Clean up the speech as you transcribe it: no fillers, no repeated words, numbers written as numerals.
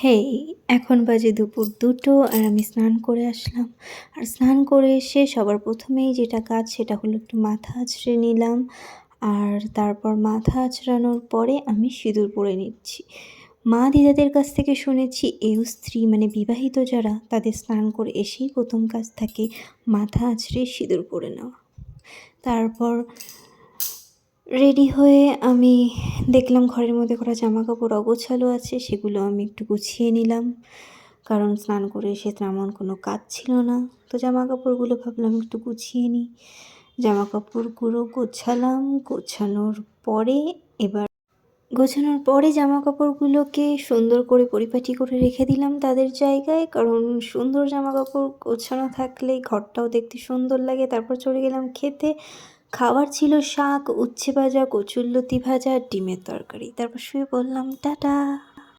হেই, এখন বাজে দুপুর ২টো আর আমি স্নান করে আসলাম। আর স্নান করে এসে সবার ১ম এই যেটা কাজ সেটা হলো একটু মাথা আঁচড়ে নিলাম। আর তারপর মাথা আঁচড়ানোর পরে আমি সিঁদুর পরে নিচ্ছি। মা দিদাদের কাছ থেকে শুনেছি এও স্ত্রী মানে বিবাহিত যারা তাদের স্নান করে এসেই ১ম কাজ থাকে মাথা আঁচড়ে সিঁদুর পরে নেওয়া। তারপর রেডি হয়ে আমি দেখলাম ঘরের মধ্যে কটা জামাকাপড় অগোছালো আছে, সেগুলো আমি একটু গুছিয়ে নিলাম। কারণ স্নান করে এসে তেমন কোনো কাজ ছিল না। তো জামাকাপড়গুলো ভাবলাম একটু গুছিয়ে নিই। জামাকাপড়গুলো গোছালাম, এবার গোছানোর পরে জামাকাপড়গুলোকে সুন্দর করে পরিপাটি করে রেখে দিলাম তাদের জায়গায়। কারণ সুন্দর জামাকাপড় গোছানো থাকলে ঘরটাও দেখতে সুন্দর লাগে। তারপর চলে গেলাম খেতে। খাবার ছিল শাক, উচ্ছে ভাজা, কচুরলতি ভাজা, ডিমের তরকারি। তারপর শুয়ে পড়লাম। টাটা।